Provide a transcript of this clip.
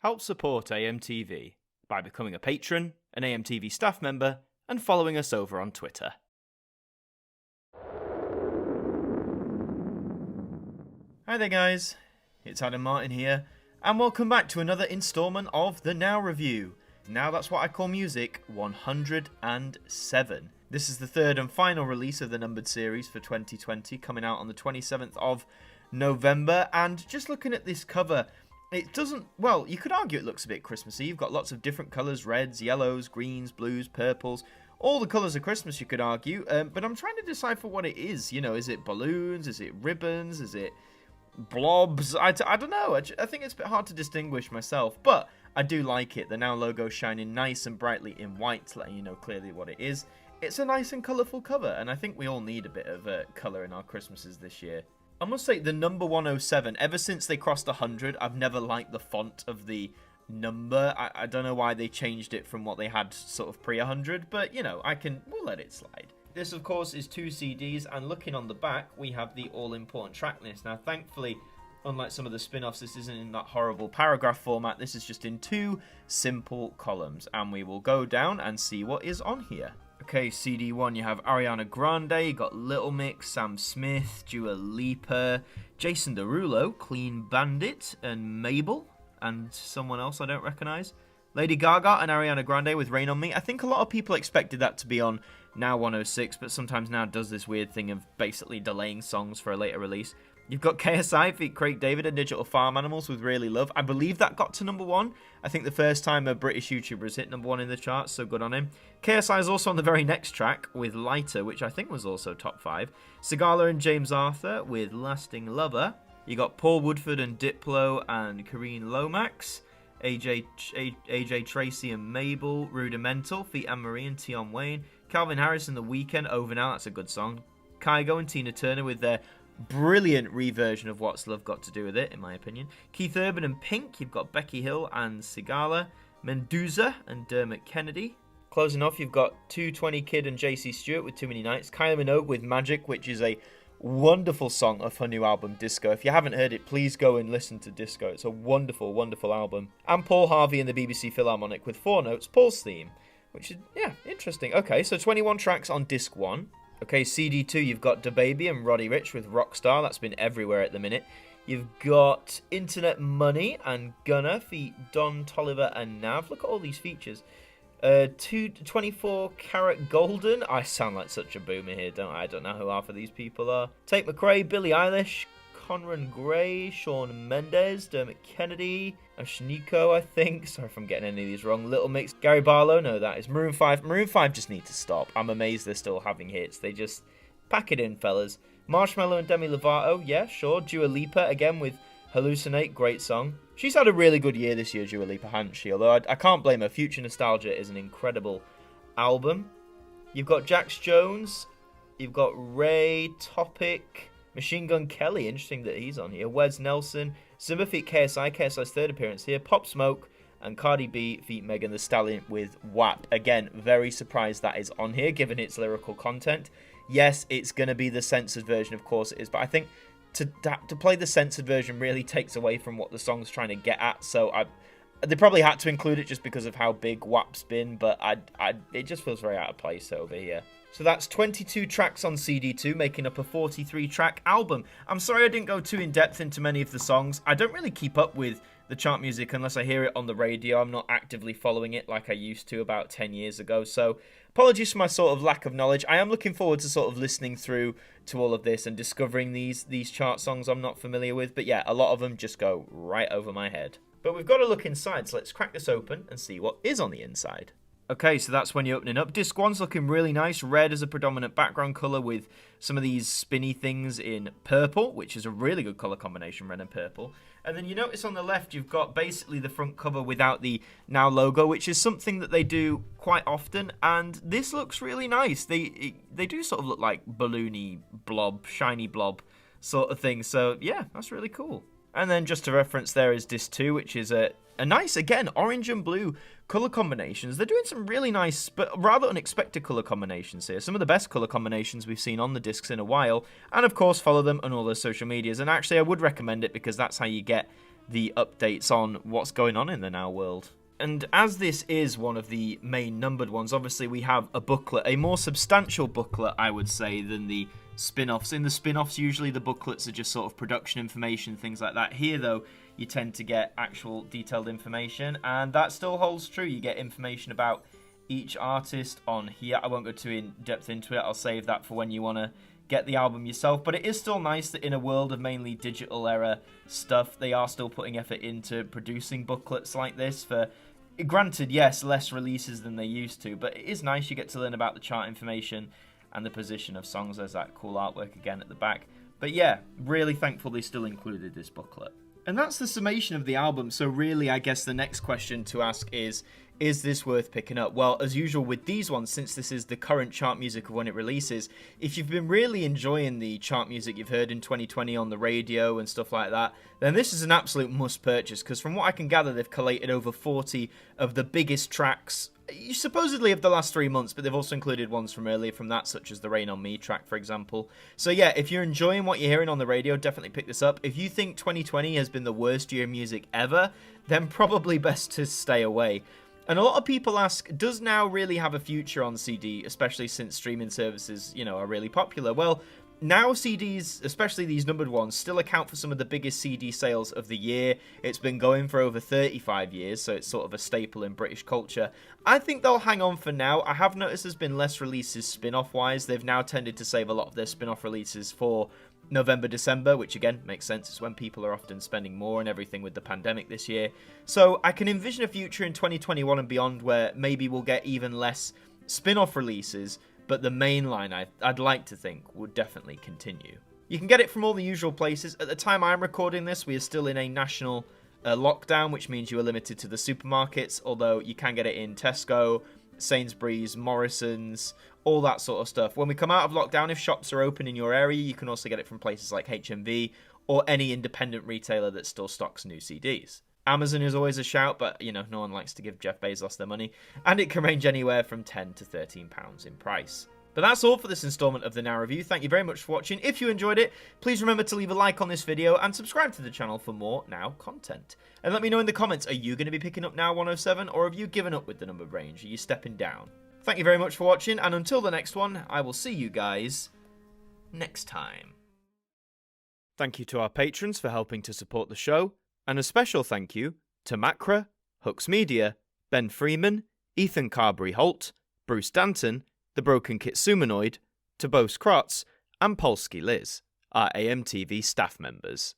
Help support AMTV by becoming a patron, an AMTV staff member, and following us over on Twitter. Hi there guys, it's Adam Martin here, and welcome back to another instalment of the Now Review. Now That's What I Call Music 107. This is the third and final release of the numbered series for 2020, coming out on the 27th of November, and just looking at this cover, it doesn't, well, you could argue it looks a bit Christmassy. You've got lots of different colours, reds, yellows, greens, blues, purples, all the colours of Christmas you could argue, but I'm trying to decipher what it is. You know, is it balloons, is it ribbons, is it blobs? I don't know, I think it's a bit hard to distinguish myself, but I do like it. The Now logo shining nice and brightly in white, letting you know clearly what it is. It's a nice and colourful cover, and I think we all need a bit of colour in our Christmases this year. I must say, the number 107, ever since they crossed 100, I've never liked the font of the number. I don't know why they changed it from what they had sort of pre-100, but, you know, we'll let it slide. This, of course, is 2 CDs, and looking on the back, we have the all-important track list. Now, thankfully, unlike some of the spin-offs, this isn't in that horrible paragraph format. This is just in 2 simple columns, and we will go down and see what is on here. Okay, CD 1, you have Ariana Grande, you got Little Mix, Sam Smith, Dua Lipa, Jason Derulo, Clean Bandit, and Mabel, and someone else I don't recognise. Lady Gaga and Ariana Grande with Rain On Me. I think a lot of people expected that to be on Now 106, but sometimes Now does this weird thing of basically delaying songs for a later release. You've got KSI feat Craig David and Digital Farm Animals with Really Love. I believe that got to number 1. I think the first time a British YouTuber has hit number 1 in the charts, so good on him. KSI is also on the very next track with Lighter, which I think was also top 5. Sigala and James Arthur with Lasting Lover. You got Paul Woodford and Diplo and Karine Lomax. AJ Tracy and Mabel. Rudimental feat Anne-Marie and Tion Wayne. Calvin Harris and The Weeknd, Over Now, that's a good song. Kygo and Tina Turner with their brilliant reversion of What's Love Got to Do With It, in my opinion. Keith Urban and Pink, you've got Becky Hill and Sigala. Mendoza and Dermot Kennedy. Closing off, you've got 220 Kid and JC Stewart with Too Many Nights. Kylie Minogue with Magic, which is a wonderful song off her new album, Disco. If you haven't heard it, please go and listen to Disco. It's a wonderful, wonderful album. And Paul Harvey and the BBC Philharmonic with 4 Notes, Paul's Theme, which is, yeah, interesting. Okay, so 21 tracks on disc 1. Okay, CD 2, you've got DaBaby and Roddy Ricch with Rockstar. That's been everywhere at the minute. You've got Internet Money and Gunna feat Don Toliver and Nav. Look at all these features. 24 Karat Golden. I sound like such a boomer here, don't I? I don't know who half of these people are. Tate McRae, Billie Eilish, Conran Gray, Shawn Mendes, Dermot Kennedy, Ashniko, I think. Sorry if I'm getting any of these wrong. Little Mix, Gary Barlow, no, that is Maroon 5. Maroon 5 just need to stop. I'm amazed they're still having hits. They just pack it in, fellas. Marshmello and Demi Lovato, yeah, sure. Dua Lipa, again with Hallucinate, great song. She's had a really good year this year, Dua Lipa, hasn't she? Although I can't blame her. Future Nostalgia is an incredible album. You've got Jax Jones. You've got Ray, Topic, Machine Gun Kelly, interesting that he's on here. Wes Nelson, Zimmer feat KSI, KSI's third appearance here. Pop Smoke and Cardi B feat Megan Thee Stallion with WAP. Again, very surprised that is on here, given its lyrical content. Yes, it's going to be the censored version, of course it is, but I think to play the censored version really takes away from what the song's trying to get at, so they probably had to include it just because of how big WAP's been, but it just feels very out of place over here. So that's 22 tracks on CD2, making up a 43-track album. I'm sorry I didn't go too in-depth into many of the songs. I don't really keep up with the chart music unless I hear it on the radio. I'm not actively following it like I used to about 10 years ago. So apologies for my sort of lack of knowledge. I am looking forward to sort of listening through to all of this and discovering these chart songs I'm not familiar with. But yeah, a lot of them just go right over my head. But we've got to look inside, so let's crack this open and see what is on the inside. Okay, so that's when you're opening up. Disc 1's looking really nice. Red as a predominant background colour with some of these spinny things in purple, which is a really good colour combination, red and purple. And then you notice on the left you've got basically the front cover without the Now logo, which is something that they do quite often. And this looks really nice. They do sort of look like balloony blob, shiny blob sort of thing. So yeah, that's really cool. And then just to reference, there is disc 2, which is a nice, again, orange and blue colour combinations. They're doing some really nice, but rather unexpected colour combinations here. Some of the best colour combinations we've seen on the discs in a while. And of course, follow them on all their social medias. And actually, I would recommend it because that's how you get the updates on what's going on in the Now world. And as this is one of the main numbered ones, obviously we have a booklet, a more substantial booklet, I would say, than the spin-offs. In the spin-offs, usually the booklets are just sort of production information, things like that. Here, though, you tend to get actual detailed information, and that still holds true. You get information about each artist on here. I won't go too in-depth into it. I'll save that for when you want to get the album yourself, but it is still nice that in a world of mainly digital era stuff, they are still putting effort into producing booklets like this for, granted, yes, less releases than they used to, but it is nice. You get to learn about the chart information and the position of songs. There's that cool artwork again at the back. But yeah, really thankful they still included this booklet. And that's the summation of the album, so really I guess the next question to ask is this worth picking up? Well, as usual with these ones, since this is the current chart music of when it releases, if you've been really enjoying the chart music you've heard in 2020 on the radio and stuff like that, then this is an absolute must purchase, because from what I can gather, they've collated over 40 of the biggest tracks, supposedly of the last 3 months, but they've also included ones from earlier from that, such as the Rain on Me track, for example. So yeah, if you're enjoying what you're hearing on the radio, definitely pick this up. If you think 2020 has been the worst year of music ever, then probably best to stay away. And a lot of people ask, does Now really have a future on CD, especially since streaming services, are really popular? Well, Now CDs, especially these numbered ones, still account for some of the biggest CD sales of the year. It's been going for over 35 years, so it's sort of a staple in British culture. I think they'll hang on for now. I have noticed there's been less releases spin-off-wise. They've now tended to save a lot of their spin-off releases for November, December, which again makes sense. It's when people are often spending more and everything with the pandemic this year. So I can envision a future in 2021 and beyond where maybe we'll get even less spin-off releases, but the main line, I'd like to think, would definitely continue. You can get it from all the usual places. At the time I'm recording this, we are still in a national lockdown, which means you are limited to the supermarkets, although you can get it in Tesco, Sainsbury's, Morrison's, all that sort of stuff. When we come out of lockdown, if shops are open in your area, you can also get it from places like HMV or any independent retailer that still stocks new CDs. Amazon is always a shout, but, no one likes to give Jeff Bezos their money, and it can range anywhere from £10 to £13 in price. But that's all for this installment of the Now Review. Thank you very much for watching. If you enjoyed it, please remember to leave a like on this video and subscribe to the channel for more Now content. And let me know in the comments, are you going to be picking up Now 107, or have you given up with the numbered range? Are you stepping down? Thank you very much for watching, and until the next one, I will see you guys next time. Thank you to our patrons for helping to support the show, and a special thank you to Macra, Hooks Media, Ben Freeman, Ethan Carberry-Holt, Bruce Danton, The Broken Kitsumanoid, Tobos Krotz, and Polsky Liz, our AMTV staff members.